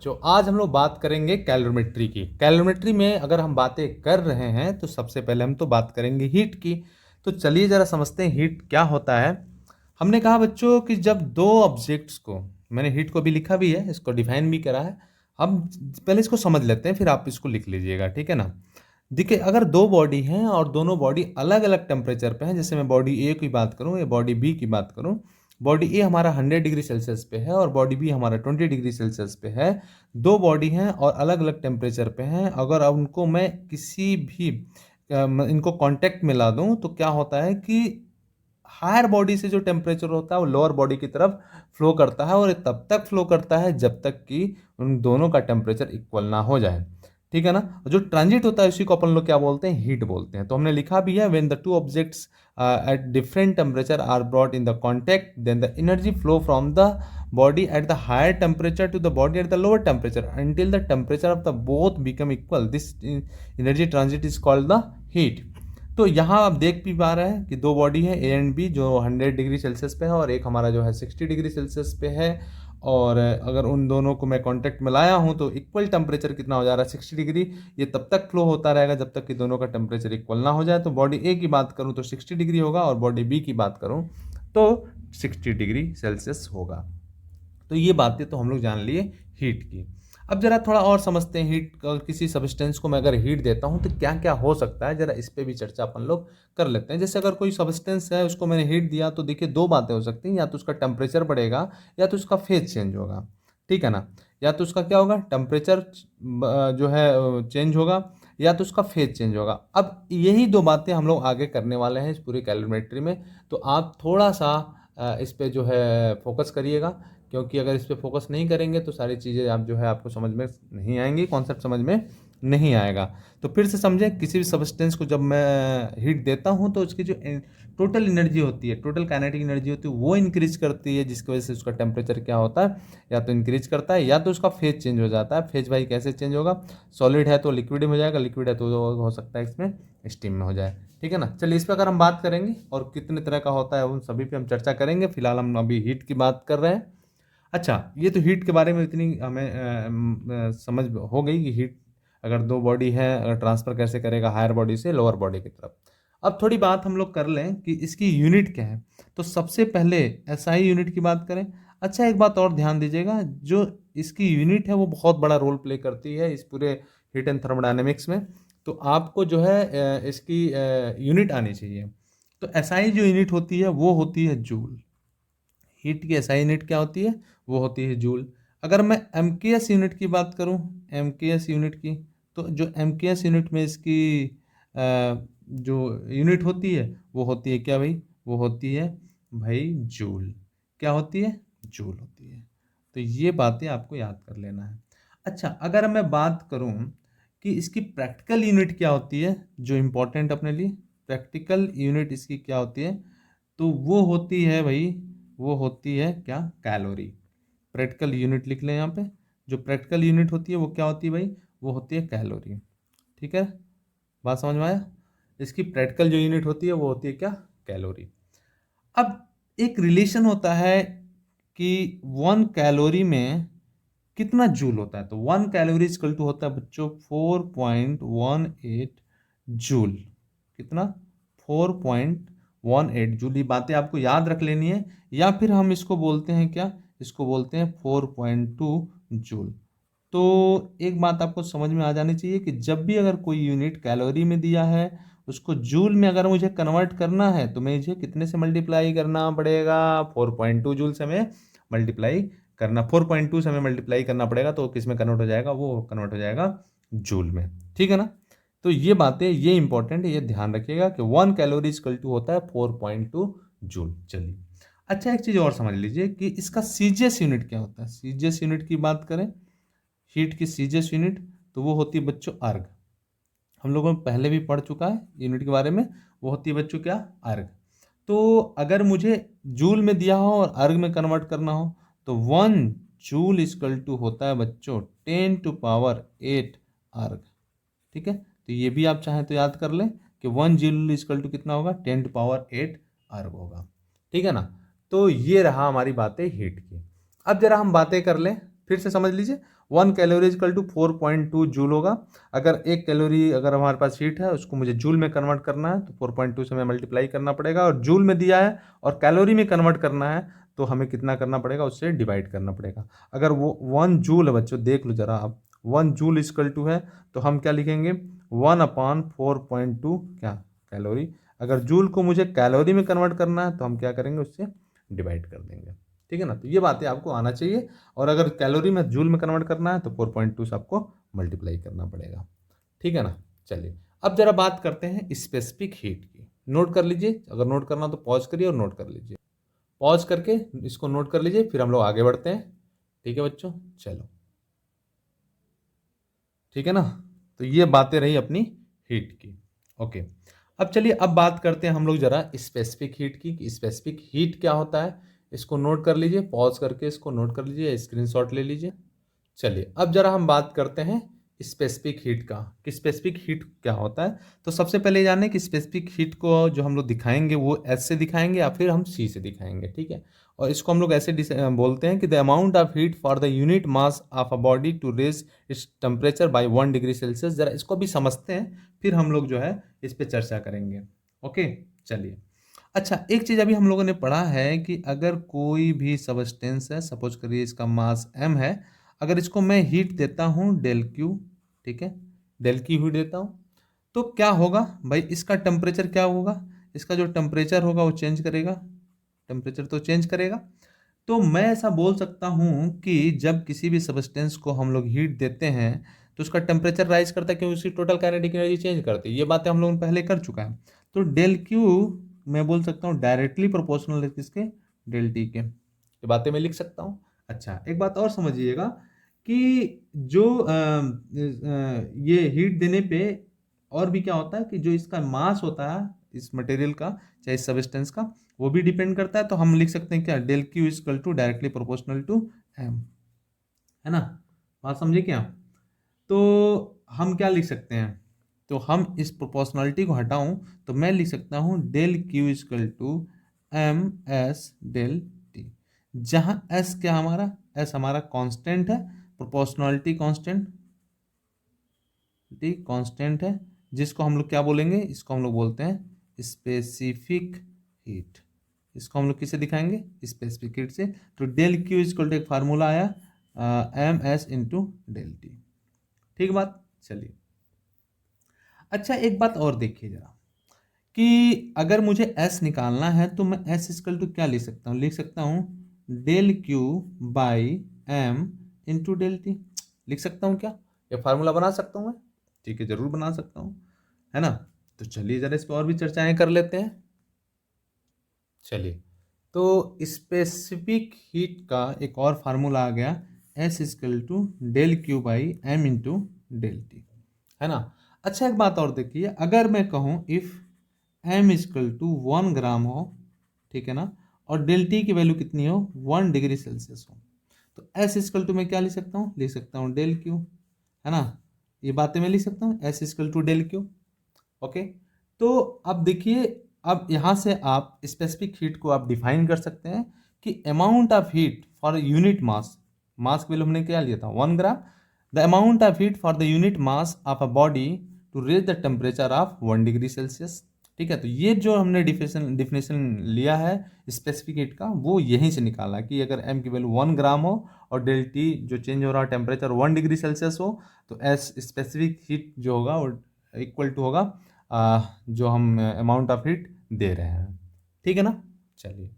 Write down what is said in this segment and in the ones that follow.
बच्चों, आज हम लोग बात करेंगे कैलोरीमेट्री की। कैलोरीमेट्री में अगर हम बातें कर रहे हैं तो सबसे पहले हम तो बात करेंगे हीट की। तो चलिए ज़रा समझते हैं हीट क्या होता है। हमने कहा बच्चों कि जब दो ऑब्जेक्ट्स को, मैंने हीट को भी लिखा भी है, इसको डिफाइन भी करा है, हम पहले इसको समझ लेते हैं फिर आप इसको लिख लीजिएगा, ठीक है ना। देखिए, अगर दो बॉडी हैं और दोनों बॉडी अलग अलग टेम्परेचर पे हैं, जैसे मैं बॉडी ए की बात करूं या बॉडी बी की बात करूं, बॉडी ए हमारा 100 डिग्री सेल्सियस पे है और बॉडी बी हमारा 20 डिग्री सेल्सियस पे है। दो बॉडी हैं और अलग अलग टेम्परेचर पे हैं। अगर अब उनको मैं किसी भी इनको कांटेक्ट में ला दूं तो क्या होता है कि हायर बॉडी से जो टेम्परेचर होता है वो लोअर बॉडी की तरफ फ्लो करता है, और ये तब तक फ्लो करता है जब तक कि उन दोनों का टेम्परेचर इक्वल ना हो जाए, ठीक है ना। जो ट्रांजिट होता है उसी को अपन लोग क्या बोलते हैं, हीट बोलते हैं। तो हमने लिखा भी है, when the two objects at different temperature are brought in the contact, then the energy flow from the body at the higher temperature to the body at the lower temperature until the temperature of the both become equal. This energy transit is called the heat. तो यहाँ आप देख भी पा रहे हैं कि दो बॉडी है ए एंड बी, जो 100 डिग्री सेल्सियस पे है और एक हमारा जो है 60 डिग्री सेल्सियस पे है। और अगर उन दोनों को मैं कांटेक्ट में लाया हूँ तो इक्वल टेम्परेचर कितना हो जा रहा है, 60 डिग्री। ये तब तक फ्लो होता रहेगा जब तक कि दोनों का टेम्परेचर इक्वल ना हो जाए। तो बॉडी ए की बात करूँ तो 60 डिग्री होगा और बॉडी बी की बात करूँ तो 60 डिग्री सेल्सियस होगा। तो ये बातें तो हम लोग जान लिए हीट की। अब जरा थोड़ा और समझते हैं हीट। किसी सब्सटेंस को मैं अगर हीट देता हूँ तो क्या क्या हो सकता है, जरा इस पे भी चर्चा अपन लोग कर लेते हैं। जैसे अगर कोई सब्सटेंस है उसको मैंने हीट दिया तो देखिए दो बातें हो सकती हैं, या तो उसका टेम्परेचर बढ़ेगा या तो उसका फेज चेंज होगा, ठीक है ना। या तो उसका क्या होगा, टेम्परेचर जो है चेंज होगा, या तो उसका फेज चेंज होगा। अब यही दो बातें हम लोग आगे करने वाले हैं इस पूरी कैलोरीमेट्री में। तो आप थोड़ा सा इस पे जो है फोकस करिएगा, क्योंकि अगर इस पे फोकस नहीं करेंगे तो सारी चीज़ें आप जो है आपको समझ में नहीं आएंगी, कॉन्सेप्ट समझ में नहीं आएगा। तो फिर से समझें, किसी भी सब्सटेंस को जब मैं हीट देता हूं तो उसकी जो टोटल एनर्जी होती है, टोटल काइनेटिक एनर्जी होती है, वो इंक्रीज करती है, जिसकी वजह से उसका टेम्परेचर क्या होता है, या तो इंक्रीज करता है या तो उसका फेज चेंज हो जाता है। फेज भाई कैसे चेंज होगा, सॉलिड है तो लिक्विड में हो जाएगा, लिक्विड है तो हो सकता है इसमें स्टीम में हो जाए, ठीक है ना। चलिए इस पर अगर हम बात करेंगे और कितने तरह का होता है उन सभी पे हम चर्चा करेंगे। फिलहाल हम अभी हीट की बात कर रहे हैं। अच्छा, ये तो हीट के बारे में इतनी हमें समझ हो गई कि हीट अगर दो बॉडी है अगर ट्रांसफ़र कैसे करेगा हायर बॉडी से लोअर बॉडी की तरफ। अब थोड़ी बात हम लोग कर लें कि इसकी यूनिट क्या है। तो सबसे पहले एसआई यूनिट की बात करें। अच्छा, एक बात और ध्यान दीजिएगा, जो इसकी यूनिट है वो बहुत बड़ा रोल प्ले करती है इस पूरे हीट एंड थर्मोडायनेमिक्स में। तो आपको जो है इसकी यूनिट आनी चाहिए। तो एसआई जो यूनिट होती है वो होती है जूल। हीट की एसआई यूनिट क्या होती है, वो होती है जूल। अगर मैं एमकेएस यूनिट की बात करूं, एमकेएस यूनिट की, तो जो एमकेएस यूनिट में इसकी जो यूनिट होती है वो होती है क्या भाई, वो होती है भाई जूल। क्या होती है, जूल होती है। तो ये बातें आपको याद कर लेना है। अच्छा, अगर मैं बात करूं कि इसकी प्रैक्टिकल यूनिट क्या होती है, जो इम्पोर्टेंट अपने लिए प्रैक्टिकल यूनिट इसकी क्या होती है, तो वो होती है भाई, वो होती है क्या, कैलोरी। प्रैक्टिकल यूनिट लिख लें यहाँ पे। जो प्रैक्टिकल यूनिट होती है वो क्या होती है भाई, वो होती है कैलोरी, ठीक है। बात समझ में आया। इसकी प्रैक्टिकल जो यूनिट होती है वो होती है क्या, कैलोरी। अब एक रिलेशन होता है कि 1 कैलोरी में कितना जूल होता है। तो 1 कैलोरी इक्वल टू होता है बच्चों 4.18 जूल। कितना, 4.18 जूल। ये बातें आपको याद रख लेनी है, या फिर हम इसको बोलते हैं क्या, इसको बोलते हैं 4.2 जूल। तो एक बात आपको समझ में आ जानी चाहिए कि जब भी अगर कोई यूनिट कैलोरी में दिया है, उसको जूल में अगर मुझे कन्वर्ट करना है तो मैं मुझे कितने से मल्टीप्लाई करना पड़ेगा, 4.2 जूल से हमें मल्टीप्लाई करना, 4.2 से हमें मल्टीप्लाई करना पड़ेगा। तो किस में कन्वर्ट हो जाएगा, वो कन्वर्ट हो जाएगा जूल में, ठीक है ना। तो ये बातें ये इंपॉर्टेंट है, ये ध्यान रखिएगा कि 1 कैलोरी इक्वल टू होता है 4.2 जूल। चलिए, अच्छा एक चीज़ और समझ लीजिए कि इसका सीजीएस यूनिट क्या होता है। सीजीएस यूनिट की बात करें, हीट की सीजीएस यूनिट, तो वो होती है बच्चों अर्ग। हम लोगों ने पहले भी पढ़ चुका है यूनिट के बारे में, वो होती है बच्चों क्या, अर्ग। तो अगर मुझे जूल में दिया हो और अर्ग में कन्वर्ट करना हो तो 1 जूल इक्वल टू होता है बच्चों 10⁸ अर्ग, ठीक है। तो ये भी आप चाहें तो याद कर लें कि 1 जूल इक्वल टू कितना होगा, 10⁸ अर्ग होगा, ठीक है ना। तो ये रहा हमारी बातें हीट की। अब जरा हम बातें कर लें, फिर से समझ लीजिए। 1 कैलोरी इक्वल टू 4.2 जूल होगा। अगर 1 कैलोरी अगर हमारे पास हीट है उसको मुझे जूल में कन्वर्ट करना है तो 4.2 से हमें मल्टीप्लाई करना पड़ेगा, और जूल में दिया है और कैलोरी में कन्वर्ट करना है तो हमें कितना करना पड़ेगा, उससे डिवाइड करना पड़ेगा। अगर वो 1 जूल है बच्चों, देख लो जरा आप, 1 जूल इक्वल टू है तो हम क्या लिखेंगे 1/4.2 क्या कैलोरी। अगर जूल को मुझे कैलोरी में कन्वर्ट करना है तो हम क्या करेंगे, उससे डिवाइड कर देंगे। ठीक है ना, तो ये बातें आपको आना चाहिए। और अगर कैलोरी में जूल में कन्वर्ट करना है तो 4.2 से आपको मल्टीप्लाई करना पड़ेगा। ठीक है ना। चलिए अब जरा बात करते हैं स्पेसिफिक हीट की। नोट कर लीजिए, अगर नोट करना तो पॉज करिए और नोट कर लीजिए। पॉज करके इसको नोट कर लीजिए, फिर हम लोग आगे बढ़ते हैं। ठीक है बच्चों, चलो ठीक है ना। तो ये बातें रही अपनी हीट की। ओके, अब चलिए अब बात करते हैं हम लोग जरा स्पेसिफिक हीट की, कि स्पेसिफिक हीट क्या होता है। इसको नोट कर लीजिए, पॉज करके इसको नोट कर लीजिए, स्क्रीनशॉट ले लीजिए। चलिए अब जरा हम बात करते हैं स्पेसिफिक हीट का, कि स्पेसिफिक हीट क्या होता है। तो सबसे पहले जाने कि स्पेसिफिक हीट को जो हम लोग दिखाएंगे वो एस से दिखाएंगे या फिर हम सी से दिखाएंगे। ठीक है, और इसको हम लोग ऐसे बोलते हैं कि the amount of heat for the unit mass of a body to raise its temperature by 1 degree Celsius. जरा इसको भी समझते हैं, फिर हम लोग जो है इस पर चर्चा करेंगे। ओके, चलिए। अच्छा, एक चीज अभी हम लोगों ने पढ़ा है कि अगर कोई भी सबस्टेंस है, सपोज करिए इसका मास m है, अगर इसको मैं हीट देता हूँ डेल क्यू, ठीक है, डेल क्यू हीट देता हूँ, तो क्या होगा भाई, इसका टेम्परेचर क्या होगा, इसका जो टेम्परेचर होगा वो चेंज करेगा, टेम्परेचर तो चेंज करेगा। तो मैं ऐसा बोल सकता हूँ कि जब किसी भी सबस्टेंस को हम लोग हीट देते हैं तो उसका टेम्परेचर राइज करता है, क्योंकि उसकी टोटल काइनेटिक एनर्जी चेंज करती है। ये बातें हम लोग पहले कर चुका है। तो डेल क्यू मैं बोल सकता हूँ डायरेक्टली प्रोपोर्शनल है किसके, डेल टी के। ये बातें मैं लिख सकता हूँ। अच्छा, एक बात और समझिएगा कि जो ये हीट देने पे और भी क्या होता है कि जो इसका मास होता है इस मटेरियल का, चाहे इस सबस्टेंस का, वो भी डिपेंड करता है। तो हम लिख सकते हैं क्या, del Q equal to directly proportional to M, है ना। बात समझे क्या। तो हम क्या लिख सकते हैं, तो हम इस प्रोपोर्शनलिटी को हटाऊं तो मैं लिख सकता हूं del Q equal to M S del T, जहां एस क्या हमारा, एस हमारा कांस्टेंट है, प्रोपोर्शनलिटी कांस्टेंट, टी कांस्टेंट है, जिसको हम लोग क्या बोलेंगे, इसको हम लोग बोलते हैं स्पेसिफिक हीट। इसको हम लोग किसे दिखाएंगे, स्पेसिफिक हीट से। तो डेल क्यू इक्वल टू एक फार्मूला आया M S into del T. ठीक बात, चलिए। अच्छा, एक बात और देखिए जरा, कि अगर मुझे एस निकालना है तो मैं एस इक्वल टू क्या लिख सकता हूँ, लिख सकता हूँ del Q by M into del T. लिख सकता हूँ क्या, ये फार्मूला बना सकता हूँ मैं। ठीक है, जरूर बना सकता हूँ, है ना। तो चलिए जरा इस पर और भी चर्चाएं कर लेते हैं। चलिए, तो स्पेसिफिक हीट का एक और फार्मूला आ गया, S equal to del Q by M into del T, है ना। अच्छा, एक बात और देखिए, अगर मैं कहूँ इफ एम इक्वल टू 1 ग्राम हो, ठीक है ना, और डेल टी की वैल्यू कितनी हो, 1 डिग्री सेल्सियस हो, तो एस इक्वल टू मैं क्या लिख सकता हूँ, लिख सकता हूँ डेल क्यू, है ना। ये बातें मैं लिख सकता हूँ S equal to del Q. Okay, तो अब देखिए, अब यहाँ से आप स्पेसिफिक हीट को आप डिफाइन कर सकते हैं कि amount of heat for unit mass, mass की वैल्यू हमने क्या लिया था 1 gram, the amount of heat for the unit mass of a body to raise the temperature of 1 degree Celsius. ठीक है, तो ये जो हमने डिफिनेशन लिया है स्पेसिफिक हीट का, वो यहीं से निकाला कि अगर एम की वैल्यू 1 ग्राम हो और डेल टी जो चेंज हो रहा है टेम्परेचर 1 डिग्री सेल्सियस हो, तो एस स्पेसिफिक हीट जो होगा वो इक्वल टू होगा जो हम अमाउंट ऑफ हीट दे रहे हैं। ठीक है ना। चलिए,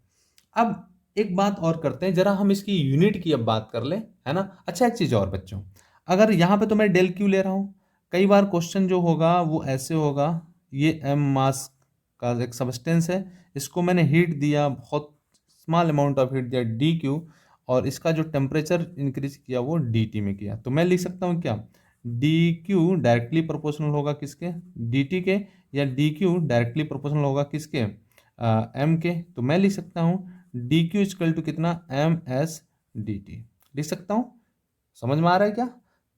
अब एक बात और करते हैं, जरा हम इसकी यूनिट की अब बात कर ले, है ना। अच्छा, एक चीज और बच्चों, अगर यहाँ पे तो मैं डेल क्यू ले रहा हूँ, कई बार क्वेश्चन जो होगा वो ऐसे होगा, ये एम मास का एक सबस्टेंस है, इसको मैंने हीट दिया, बहुत स्मॉल अमाउंट ऑफ हीट दिया डी क्यू, और इसका जो टेम्परेचर इंक्रीज किया वो डी टी में किया, तो मैं लिख सकता हूँ क्या, डी क्यू डायरेक्टली प्रोपोर्शनल होगा किसके, डी टी के, या डी क्यू डायरेक्टली प्रोपोर्शनल होगा किसके, एम के। तो मैं लिख सकता हूँ डी क्यू इक्वल टू कितना, एम एस डी टी, लिख सकता हूँ। समझ में आ रहा है क्या।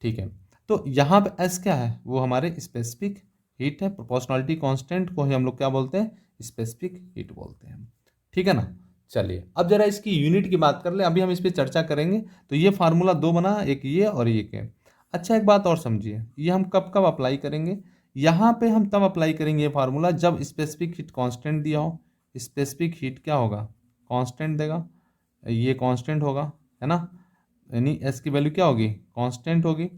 ठीक है, तो यहाँ पे एस क्या है, वो हमारे स्पेसिफिक हीट है, प्रोपोर्शनलिटी कांस्टेंट को ही हम लोग क्या बोलते हैं, स्पेसिफिक हीट बोलते हैं। ठीक है ना। चलिए अब जरा इसकी यूनिट की बात कर ले, अभी हम इस पे चर्चा करेंगे। तो ये फार्मूला दो बना, एक ये और एक है। अच्छा एक बात और समझिए, ये हम कब कब अप्लाई करेंगे? यहाँ पे हम तब अप्लाई करेंगे ये फार्मूला जब स्पेसिफिक हीट कांस्टेंट दिया हो। स्पेसिफिक हीट क्या होगा? कांस्टेंट देगा, ये कांस्टेंट होगा, है ना, यानी एस की वैल्यू क्या होगी? कांस्टेंट होगी।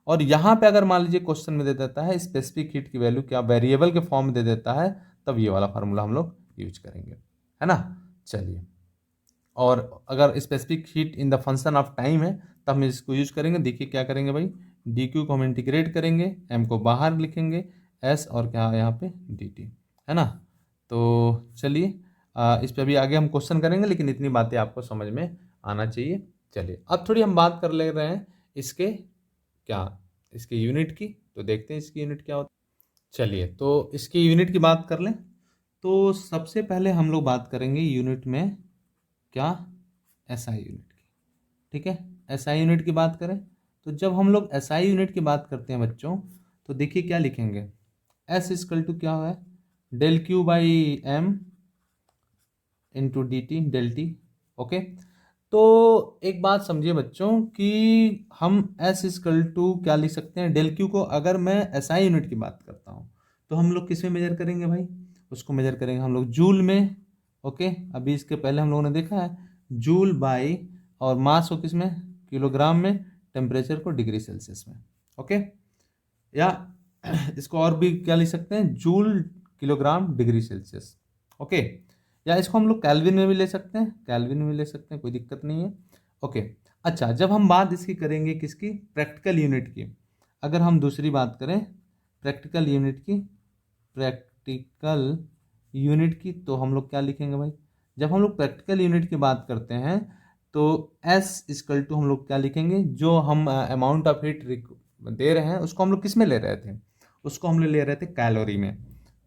और यहाँ पे अगर मान लीजिए क्वेश्चन में दे देता है स्पेसिफिक हीट की वैल्यू क्या वेरिएबल के फॉर्म में दे देता है, तब ये वाला फार्मूला हम लोग यूज करेंगे, है ना। चलिए, और अगर specific heat in the function of time है तब हम इसको यूज करेंगे। देखिए क्या करेंगे भाई, डी क्यू को हम इंटीग्रेट करेंगे, एम को बाहर लिखेंगे, एस और क्या यहाँ पे डी टी, है ना। तो चलिए इस पे भी आगे हम क्वेश्चन करेंगे, लेकिन इतनी बातें आपको समझ में आना चाहिए। चलिए अब थोड़ी हम बात कर ले रहे हैं इसके क्या, इसके यूनिट की। तो देखते हैं इसकी यूनिट क्या होती है। चलिए तो इसकी यूनिट की बात कर लें, तो सबसे पहले हम लोग बात करेंगे यूनिट में क्या, एसआई यूनिट की। ठीक है, एसआई यूनिट की बात करें तो जब हम लोग एसआई यूनिट की बात करते हैं बच्चों, तो देखिए क्या लिखेंगे, एस इक्वल टू क्या है, del Q by M into D T, del T. Okay, तो एक बात समझिए बच्चों कि हम एस इक्वल टू क्या लिख सकते हैं, डेल क्यू को अगर मैं एसआई यूनिट की बात करता हूँ तो हम लोग किस में मेजर करेंगे भाई? उसको मेजर करेंगे हम लोग जूल में। ओके, अभी इसके पहले हम लोगों ने देखा है जूल बाई, और मास को किस में? किलोग्राम में, टेम्परेचर को डिग्री सेल्सियस में। ओके, या इसको और भी क्या लिख सकते हैं, joule kilogram degree Celsius. Okay, या इसको हम लोग कैल्विन में भी ले सकते हैं, कैल्विन में भी ले सकते हैं, कोई दिक्कत नहीं है। ओके, अच्छा जब हम बात इसकी करेंगे किसकी, प्रैक्टिकल यूनिट की, अगर हम दूसरी बात करें प्रैक्टिकल यूनिट की, प्रैक्टिकल यूनिट की, तो हम लोग क्या लिखेंगे भाई? जब हम लोग प्रैक्टिकल यूनिट की बात करते हैं तो एस इक्वल टू हम लोग क्या लिखेंगे, जो हम अमाउंट ऑफ हीट दे रहे हैं उसको हम लोग किस में ले रहे थे, उसको हम लोग ले रहे थे कैलोरी में।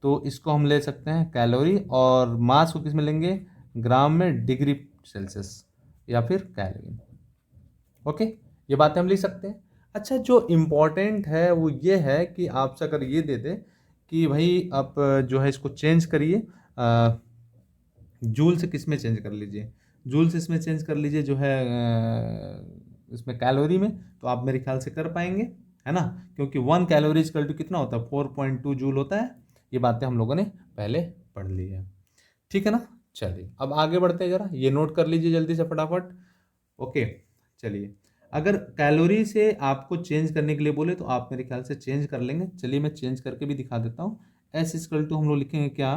तो इसको हम ले सकते हैं कैलोरी, और मास को किस में लेंगे, ग्राम में, डिग्री सेल्सियस या फिर केल्विन। ओके, ये बातें हम लिख सकते हैं। अच्छा जो इम्पोर्टेंट है वो ये है कि आपसे अगर ये दे दे कि भाई आप जो है इसको चेंज करिए, जूल से किस में चेंज कर लीजिए, जूल से इसमें चेंज कर लीजिए जो है इसमें कैलोरी में, तो आप मेरे ख्याल से कर पाएंगे, है ना, क्योंकि 1 कैलोरी इक्वल टू कितना होता है, 4.2 जूल होता है। ये बातें हम लोगों ने पहले पढ़ ली है, ठीक है ना। चलिए अब आगे बढ़ते हैं, जरा ये नोट कर लीजिए जल्दी से फटाफट। ओके, चलिए अगर कैलोरी से आपको चेंज करने के लिए बोले तो आप मेरे ख्याल से चेंज कर लेंगे। चलिए मैं चेंज करके भी दिखा देता हूँ। एस इक्वल टू हम लोग लिखेंगे क्या,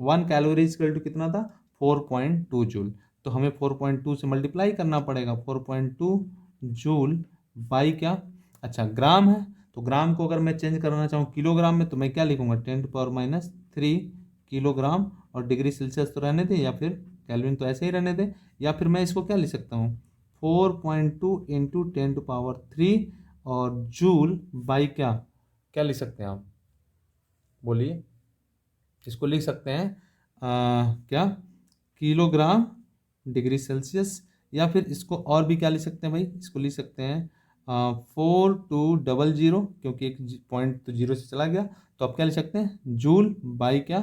1 कैलोरी इक्वल टू कितना था, 4.2 जूल। तो हमें 4.2 से मल्टीप्लाई करना पड़ेगा, 4.2 जूल बाई क्या, अच्छा ग्राम है, तो ग्राम को अगर मैं चेंज करना चाहूँ किलोग्राम में तो मैं क्या लिखूंगा, 10⁻³ किलोग्राम, और डिग्री सेल्सियस तो रहने दे, या फिर केल्विन तो ऐसे ही रहने दे, या फिर मैं इसको क्या लिख सकता हूँ, 4.2 इंटू 10⁻³ और जूल बाई क्या, क्या लिख सकते हैं आप बोलिए? इसको लिख सकते हैं क्या, किलोग्राम डिग्री सेल्सियस, या फिर इसको और भी क्या लिख सकते हैं भाई, इसको लिख सकते हैं 4200, क्योंकि एक पॉइंट तो जीरो से चला गया, तो आप क्या लिख सकते हैं, जूल बाई क्या,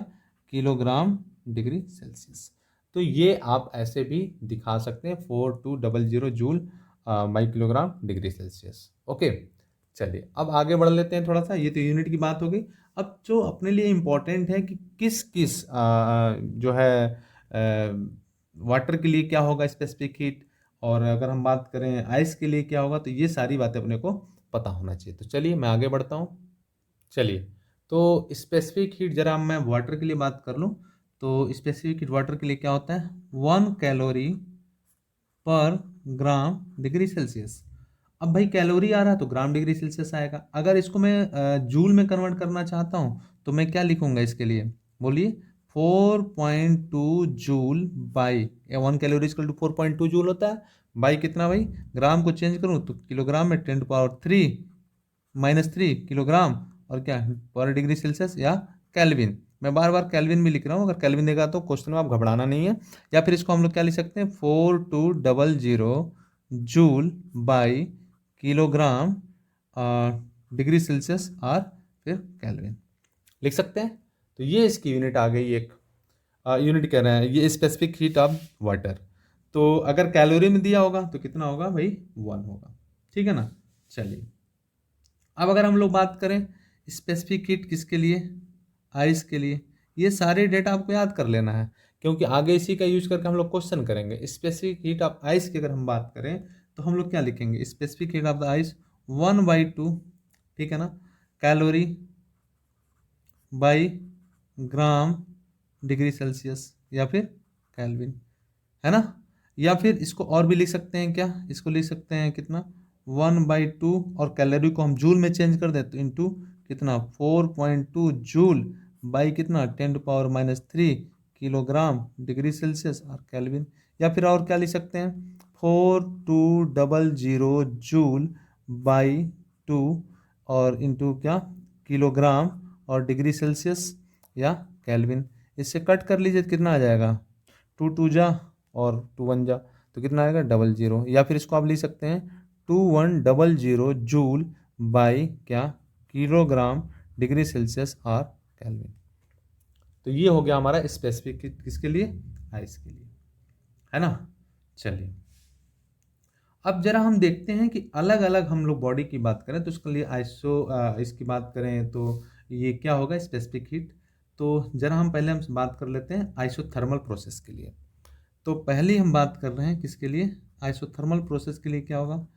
किलोग्राम डिग्री सेल्सियस। तो ये आप ऐसे भी दिखा सकते हैं, 4200 joule by kilogram degree Celsius. Okay, चलिए अब आगे बढ़ लेते हैं थोड़ा सा, ये तो यूनिट की बात हो गई। अब जो अपने लिए इम्पोर्टेंट है कि किस किस जो है वाटर के लिए क्या होगा स्पेसिफिक हीट, और अगर हम बात करें आइस के लिए क्या होगा, तो ये सारी बातें अपने को पता होना चाहिए। तो चलिए मैं आगे बढ़ता हूँ। चलिए तो स्पेसिफिक हीट जरा मैं वाटर के लिए बात कर लूँ, तो स्पेसिफिक हीट वाटर के लिए क्या होता है, 1 कैलोरी पर ग्राम डिग्री सेल्सियस। अब भाई कैलोरी आ रहा है तो ग्राम डिग्री सेल्सियस आएगा। अगर इसको मैं जूल में कन्वर्ट करना चाहता हूँ तो मैं क्या लिखूंगा इसके लिए, बोलिए, 4.2 joule by, 1 calorie equal to 4.2 joule होता है, बाई कितना भाई, ग्राम को चेंज करूँ तो किलोग्राम में 10⁻³ किलोग्राम, और क्या पर डिग्री सेल्सियस या कैल्विन। मैं बार बार कैल्विन भी लिख रहा हूँ, अगर कैल्विन देगा तो क्वेश्चन में आप घबराना नहीं है। या फिर इसको हम लोग क्या लिख सकते हैं, 4200 joule by kilogram degree Celsius और फिर कैल्विन लिख सकते हैं। तो ये इसकी यूनिट आ गई एक। यूनिट कह रहे हैं, ये स्पेसिफिक हीट ऑफ वाटर। तो अगर कैलोरी में दिया होगा तो कितना होगा भाई, 1 होगा। ठीक है ना। चलिए अब अगर हम लोग बात करें स्पेसिफिक हीट किसके लिए, आइस के लिए, ये सारे डेटा आपको याद कर लेना है, क्योंकि आगे इसी का यूज करके हम लोग क्वेश्चन करेंगे। स्पेसिफिक हीट ऑफ आइस की अगर हम बात करें तो हम लोग क्या लिखेंगे, specific heat of the ice 1/2, ठीक है ना, calorie by gram degree Celsius या फिर केल्विन, है ना। या फिर इसको और भी लिख सकते हैं, क्या इसको लिख सकते हैं कितना, 1/2, और कैलोरी को हम जूल में चेंज कर दें तो इंटू कितना 4.2 जूल बाई कितना 10⁻³ किलोग्राम डिग्री सेल्सियस और केल्विन। या फिर और क्या लिख सकते हैं, 4200 जूल बाई 2 और इंटू क्या किलोग्राम और डिग्री सेल्सियस या केल्विन। इससे कट कर लीजिए तो कितना आ जाएगा, 2 जा और 2 जा तो कितना आएगा 00। या फिर इसको आप लिख सकते हैं 2100 जूल बाई क्या किलोग्राम डिग्री सेल्सियस और केल्विन। तो ये हो गया हमारा स्पेसिफिक किसके लिए, आइस के लिए, है ना। चलिए अब जरा हम देखते हैं कि अलग अलग हम लोग बॉडी की बात करें तो उसके लिए इसकी बात करें तो ये क्या होगा स्पेसिफिक हीट। तो जरा हम पहले हम बात कर लेते हैं आइसोथर्मल प्रोसेस के लिए। तो पहले हम बात कर रहे हैं किसके लिए, आइसोथर्मल प्रोसेस के लिए क्या होगा,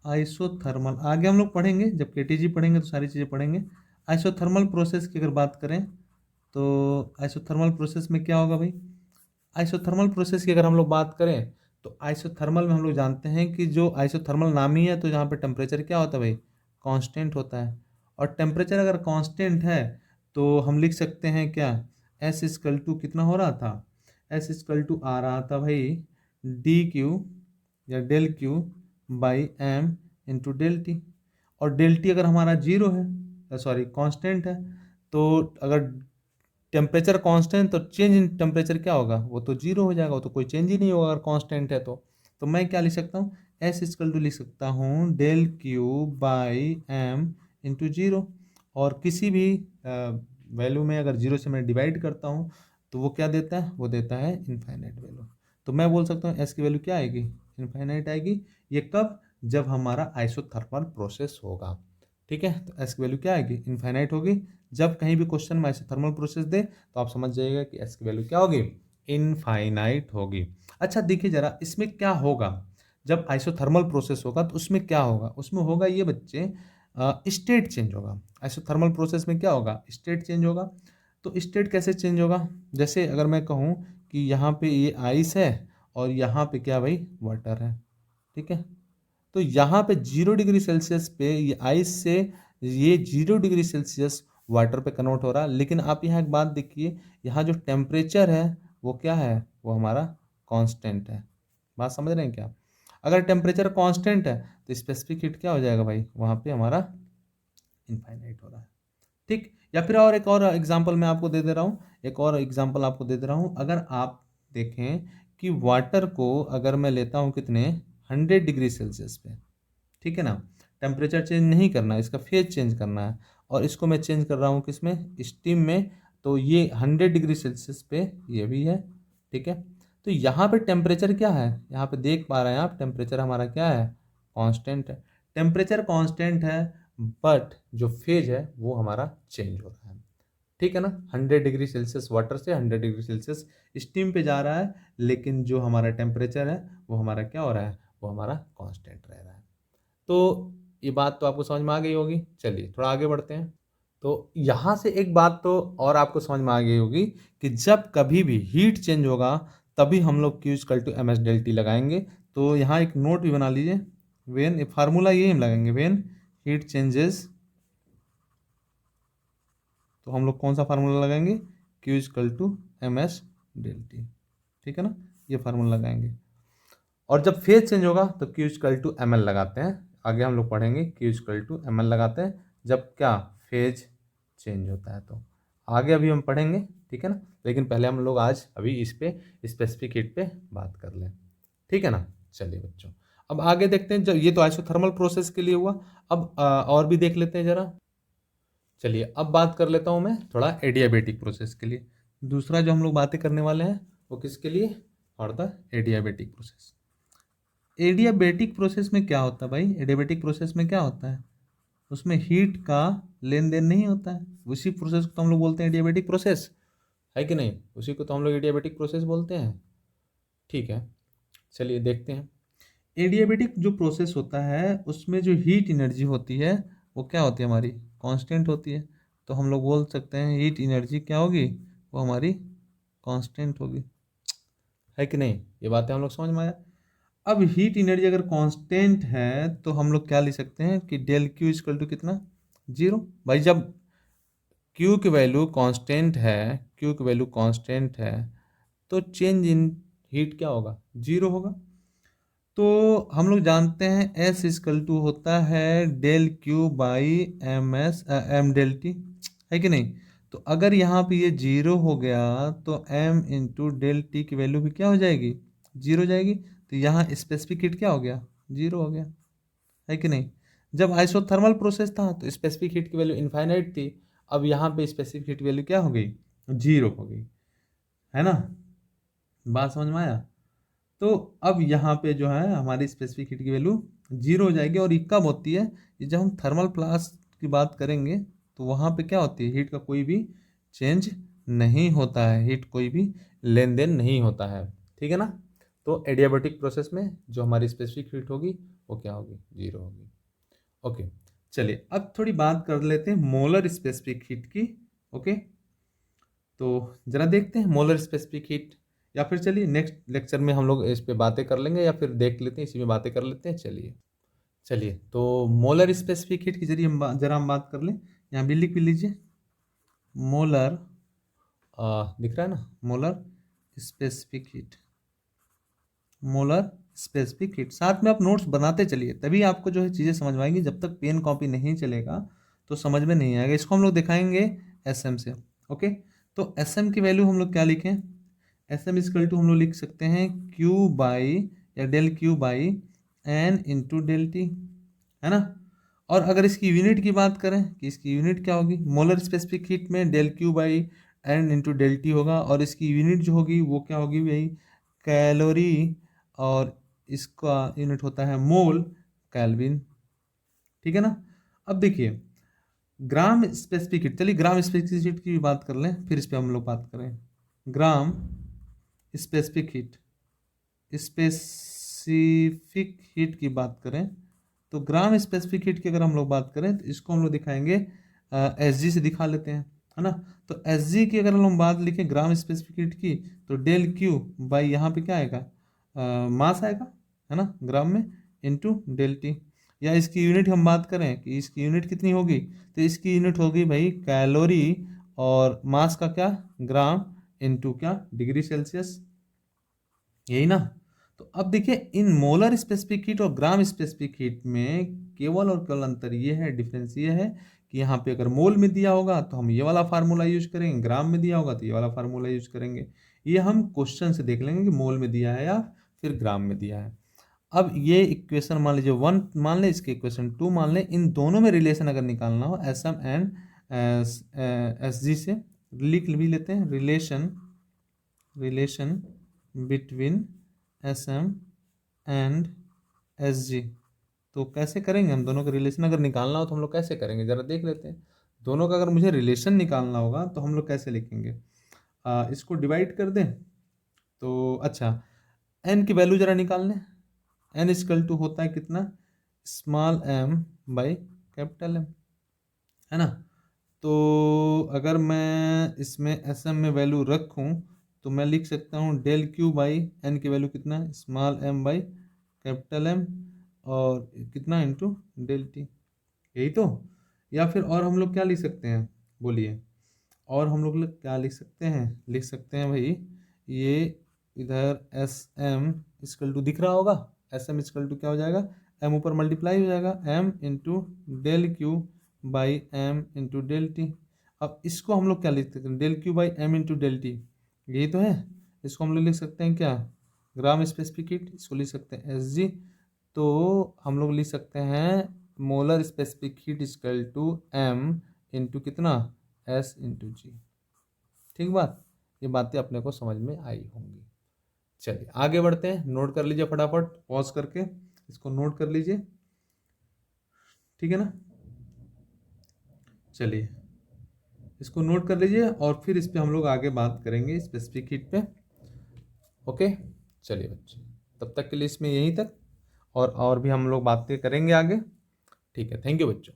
आइसोथर्मल आगे हम लोग पढ़ेंगे, जब केटीजी पढ़ेंगे तो सारी चीज़ें पढ़ेंगे। आइसोथर्मल प्रोसेस की अगर बात करें तो आइसोथर्मल प्रोसेस में क्या होगा भाई, आइसोथर्मल प्रोसेस की अगर हम लोग बात करें तो आइसोथर्मल में हम लोग जानते हैं कि जो आइसोथर्मल नाम ही है तो यहाँ पे टेम्परेचर क्या होता है भाई, कांस्टेंट होता है। और टेम्परेचर अगर कांस्टेंट है तो हम लिख सकते हैं क्या, एस इक्वल टू कितना हो रहा था, एस इक्वल टू आ रहा था भाई डी क्यू या del Q by M into del T. और डेल टी अगर हमारा जीरो है, सॉरी कांस्टेंट है, तो अगर टेम्परेचर कांस्टेंट तो चेंज इन टेम्परेचर क्या होगा, वो तो जीरो हो जाएगा, वो तो कोई चेंज ही नहीं होगा अगर कांस्टेंट है तो मैं क्या लिख सकता हूँ, एस इक्वल टू लिख सकता हूँ del Q by M into zero. और किसी भी वैल्यू में अगर जीरो से मैं डिवाइड करता हूँ तो वो क्या देता है, वो देता है इनफाइनाइट वैल्यू। तो मैं बोल सकता हूँ एस की वैल्यू क्या आएगी, इनफाइनाइट आएगी। ये कब, जब हमारा आइसोथर्मल प्रोसेस होगा। ठीक है, तो एस की वैल्यू क्या आएगी, इनफाइनाइट होगी। जब कहीं भी क्वेश्चन में आइसोथर्मल प्रोसेस दे तो आप समझ जाइएगा कि एस की वैल्यू क्या होगी, इनफाइनाइट होगी। अच्छा देखिए जरा इसमें क्या होगा, जब आइसोथर्मल प्रोसेस होगा तो उसमें क्या होगा, उसमें होगा ये बच्चे स्टेट चेंज होगा। आइसोथर्मल प्रोसेस में क्या होगा, स्टेट चेंज होगा। तो स्टेट कैसे चेंज होगा, जैसे अगर मैं कहूँ कि यहाँ पे ये आइस है और यहाँ पे क्या भाई वाटर है, ठीक है। तो यहाँ पे 0 डिग्री सेल्सियस पे ये आइस से ये 0 डिग्री सेल्सियस वाटर पे कन्वर्ट हो रहा है। लेकिन आप यहाँ एक बात देखिए, यहाँ जो टेम्परेचर है वो क्या है, वो हमारा कांस्टेंट है। बात समझ रहे हैं क्या, अगर टेम्परेचर कांस्टेंट है तो स्पेसिफिक हीट क्या हो जाएगा भाई, वहाँ पे हमारा इनफाइनाइट हो रहा है। ठीक, या फिर और एक और एग्जांपल मैं आपको दे दे रहा हूँ, एक और एग्जांपल आपको दे दे रहा हूँ। अगर आप देखें कि वाटर को अगर मैं लेता हूँ कितने 100 डिग्री सेल्सियस पे, ठीक है ना, टेम्परेचर चेंज नहीं करना है, इसका फेज चेंज करना है, और इसको मैं चेंज कर रहा हूँ किसमें, स्टीम में। तो ये 100 डिग्री सेल्सियस पे ये भी है, ठीक है। तो यहाँ पे टेम्परेचर क्या है, यहाँ पे देख पा रहे हैं आप, टेम्परेचर हमारा क्या है, कांस्टेंट है। टेम्परेचर कांस्टेंट है बट जो फेज है वो हमारा चेंज हो रहा है, ठीक है ना। 100 डिग्री सेल्सियस वाटर से 100 डिग्री सेल्सियस स्टीम पे जा रहा है, लेकिन जो हमारा टेम्परेचर है वो हमारा क्या हो रहा है, वो हमारा कांस्टेंट रह रहा है। तो ये बात तो आपको समझ में आ गई होगी। चलिए थोड़ा आगे बढ़ते हैं। तो यहाँ से एक बात तो और आपको समझ में आ गई होगी कि जब कभी भी हीट चेंज होगा तभी हम लोग Q equal to M S del T लगाएंगे। तो यहाँ एक नोट भी बना लीजिए, वेन फार्मूला यही हम लगाएंगे, वेन हीट चेंजेस, तो हम लोग कौन सा फार्मूला लगाएंगे, Q equal to M S del T, ठीक है ना, ये फार्मूला लगाएंगे। और जब फेज चेंज होगा तो Q equal to M L लगाते हैं, आगे हम लोग पढ़ेंगे Q equal to M L लगाते हैं जब क्या फेज चेंज होता है। तो आगे अभी हम पढ़ेंगे, ठीक है ना, लेकिन पहले हम लोग आज अभी इस पे स्पेसिफिक हीट पे बात कर लें, ठीक है ना। चलिए बच्चों अब आगे देखते हैं, जब ये तो आइसोथर्मल प्रोसेस के लिए हुआ, अब और भी देख लेते हैं जरा। चलिए अब बात कर लेता हूँ मैं थोड़ा एडियाबेटिक प्रोसेस के लिए। दूसरा जो हम लोग बातें करने वाले हैं वो किसके लिए, for the adiabatic process. Adiabatic process में क्या होता है भाई, एडियाबेटिक प्रोसेस में क्या होता है, उसमें हीट का लेन देन नहीं होता है, उसी प्रोसेस को तो हम लोग बोलते हैं एडियाबेटिक प्रोसेस, है कि नहीं, उसी को तो हम लोग एडियाबेटिक प्रोसेस बोलते हैं। ठीक है, चलिए देखते हैं। एडियाबेटिक जो प्रोसेस होता है उसमें जो हीट एनर्जी होती है वो क्या होती है, हमारी कांस्टेंट होती है। तो हम लोग बोल सकते हैं हीट एनर्जी क्या होगी, वो हमारी कांस्टेंट होगी, है कि नहीं, ये बातें हम लोग समझ में आया। अब हीट एनर्जी अगर कांस्टेंट है तो हम लोग क्या लिख सकते हैं कि डेल क्यू इक्वल टू कितना, जीरो। भाई जब क्यू की वैल्यू कांस्टेंट है, क्यू की वैल्यू कांस्टेंट है तो चेंज इन हीट क्या होगा, जीरो होगा। तो हम लोग जानते हैं एस इक्वल टू होता है del Q by M S M del T, है कि नहीं। तो अगर यहाँ पे ये जीरो हो गया तो एम इंटू डेल टी की वैल्यू भी क्या हो जाएगी, जीरो हो जाएगी। तो यहाँ स्पेसिफिक हीट क्या हो गया, जीरो हो गया, है कि नहीं। जब आइसोथर्मल प्रोसेस था तो स्पेसिफिक हीट की वैल्यू इनफाइनाइट थी, अब यहाँ पे स्पेसिफिक हीट वैल्यू क्या हो गई, जीरो हो गई, है ना, बात समझ में आया। तो अब यहाँ पे जो है हमारी स्पेसिफिक हीट की वैल्यू जीरो हो जाएगी, और ये कब होती है, ये जब हम थर्मल फ्लास्क की बात करेंगे तो वहाँ पे क्या होती है, हीट का कोई भी चेंज नहीं होता है, हीट कोई भी लेन देन नहीं होता है, ठीक है ना। तो एडियाबेटिक प्रोसेस में जो हमारी स्पेसिफिक हीट होगी वो क्या होगी, जीरो होगी। ओके, चलिए अब थोड़ी बात कर लेते हैं मोलर स्पेसिफिक हीट की। ओके, तो जरा देखते हैं मोलर स्पेसिफिक हीट, या फिर चलिए नेक्स्ट लेक्चर में हम लोग इस पे बातें कर लेंगे, या फिर देख लेते हैं इसी में बातें कर लेते हैं। चलिए चलिए, तो मोलर स्पेसिफिक हीट की जरिए जरा हम बात कर लें, यहाँ भी लिख भी लीजिए मोलर, दिख रहा है ना, molar specific heat, molar specific heat. साथ में आप नोट्स बनाते चलिए, तभी आपको जो है चीज़ें समझ में आएंगी, जब तक पेन कॉपी नहीं चलेगा तो समझ में नहीं आएगा। इसको हम लोग दिखाएंगे एस एम से। ओके, तो एस एम की वैल्यू हम लोग क्या लिखें, एस एम इजकल टू हम लोग लिख सकते हैं क्यू बाई या del Q by N into del T, है ना। और अगर इसकी यूनिट की बात करें कि इसकी यूनिट क्या होगी, मोलर स्पेसिफिक हीट में del Q by N into del T होगा, और इसकी यूनिट जो होगी वो क्या होगी भाई, कैलोरी, और इसका यूनिट होता है मोल केल्विन, ठीक है ना। अब देखिए ग्राम स्पेसिफिक हीट, चलिए ग्राम स्पेसिफिक हीट की भी बात कर लें, फिर इस पे हम लोग बात करें। Gram specific heat, specific heat की बात करें तो ग्राम स्पेसिफिक हीट की अगर हम लोग बात करें तो इसको हम लोग दिखाएंगे एस जी से दिखा लेते हैं, है ना। तो एस जी की अगर हम बात लिखें ग्राम स्पेसिफिक हीट की, तो डेल क्यू बाई यहाँ पे क्या आएगा, मास आएगा, है ना, ग्राम में, इंटू डेल टी। या इसकी यूनिट हम बात करें कि इसकी यूनिट कितनी होगी, तो इसकी यूनिट होगी भाई कैलोरी, और मास का क्या, ग्राम, इंटू क्या, डिग्री सेल्सियस, यही ना। तो अब देखिए इन मोलर स्पेसिफिक हीट और ग्राम स्पेसिफिक हीट में केवल और केवल अंतर ये है, डिफरेंस ये है कि यहाँ पे अगर मोल में दिया होगा तो हम ये वाला फार्मूला यूज करेंगे, ग्राम में दिया होगा तो ये वाला फार्मूला यूज करेंगे। ये हम क्वेश्चन से देख लेंगे कि मोल में दिया है या फिर ग्राम में दिया है। अब ये इक्वेशन मान लीजिए 1 मान लें, इसके इक्वेशन 2 मान लें, इन दोनों में रिलेशन अगर निकालना हो S M and S G से, लिख भी लेते हैं relation, relation between S M and S G. तो कैसे करेंगे हम, दोनों का रिलेशन अगर निकालना हो तो हम लोग कैसे करेंगे, ज़रा देख लेते हैं। दोनों का अगर मुझे रिलेशन निकालना होगा तो हम लोग कैसे लिखेंगे, इसको डिवाइड कर दें तो अच्छा, एन की वैल्यू ज़रा निकाल लें। एन इजकल टू होता है कितना, small M by capital M, है ना। तो अगर मैं इसमें एस एम में वैल्यू रखूं तो मैं लिख सकता हूँ डेल क्यू बाई एन की वैल्यू कितना, small M by capital M, और कितना इंटू डेल टी, यही तो। या फिर और हम लोग क्या लिख सकते हैं, बोलिए, और हम लोग क्या लिख सकते हैं, लिख सकते हैं भाई ये इधर एस एम इजकल टू दिख रहा होगा, एस एम इजकल टू क्या हो जाएगा, एम ऊपर मल्टीप्लाई हो जाएगा M into del Q by M into del T. अब इसको हम लोग क्या लिख सकते हैं, del Q by M into del T, यही तो है। इसको हम लोग लिख सकते हैं क्या, ग्राम स्पेसिफिक हीट, इसको लिख सकते हैं एस जी। तो हम लोग लिख सकते हैं molar specific heat equal to M into कितना, एस इंटू जी, ठीक बात। ये बातें अपने को समझ में आई होंगी। चलिए आगे बढ़ते हैं, नोट कर लीजिए फटाफट, पॉज करके इसको नोट कर लीजिए, ठीक है ना। चलिए इसको नोट कर लीजिए और फिर इस पे हम लोग आगे बात करेंगे स्पेसिफिक हीट पे। ओके, चलिए बच्चे, तब तक के लिए इसमें यहीं तक, और भी हम लोग बातें करेंगे आगे। ठीक है, थैंक यू बच्चों।